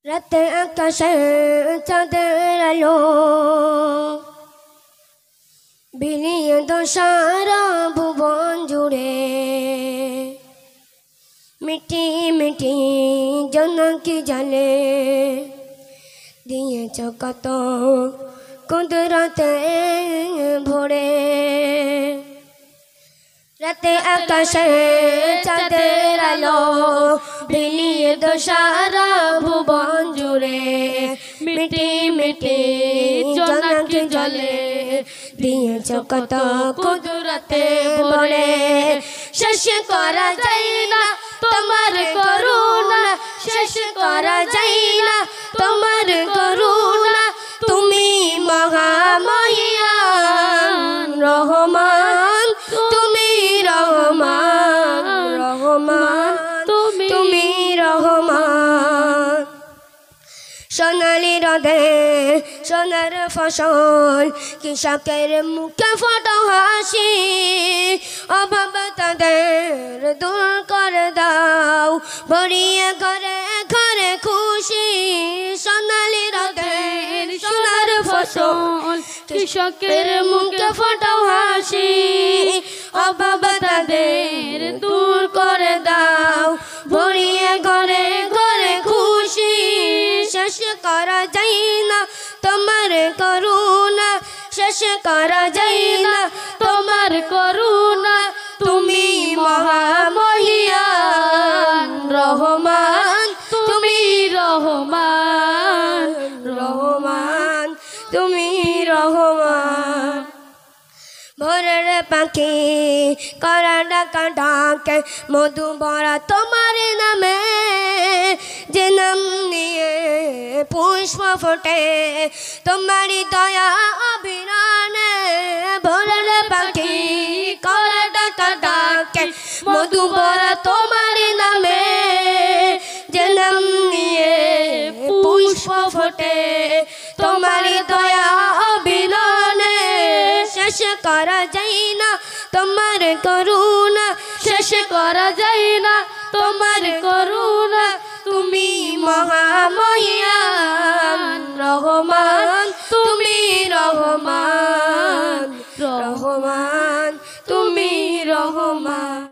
রাতে আকাশে চাঁদের আলো বিলিয়ে দো সারা ভুবন জুড়ে। মিটি মিটি জোনাকি জালে দিয়েছ কত কুদরতে ভরে। রাতে আকাশে চাঁদের আলো বিলিয়ে দো সারা ভুবন জুড়ে। মিটি মিটি জোনাকি জলে দিয়েছ কত কুদরতে ভরে। শেষ করা যায় না তোমার করুণা, শেষ করা যায় না তোমার করুণা। তুমি মহামহিয়ান রহমান, তুমি রহমান রহমান, তুমি রহমান। সোনালি রোদে সোনার ফসল কৃষকের মুখে ফোটা হাসি। অভাব তাদের দূর করে দাও, ভরিয়ে ঘরে ঘরে খুশি। সোনালি রোদে সোনার ফসল কৃষকের মুখে ফোটা হাসি। অভাব তাদের দূর করে দাও, ভরিয়ে ঘরে ঘরে খুশি। শেষ করা যায় না তোমার করুণা, শেষ করা যায় না তোমার করুণা। তুমি মহামহিয়ান রহমান, তুমি রহমান রহমান, তুমি রহমান। ভোরের পাখি করা ডাকা ডাকে মধু ভরা তোমার নামে। যে নাম নিয়ে পুষ্প ফোটে তোমারি দয়া অভিরানে। ভোরের পাখি করা ডাকা ডাকে মধু ভরা তোমার নামে। যে নাম নিয়ে পুষ্প ফোটে তোমারি দয়া অভিরানে। শেষ করা যায় না তোমার করুণা, শেষ করা যায় না তোমার করুণা। তুমি মহামহিয়ান রহমান।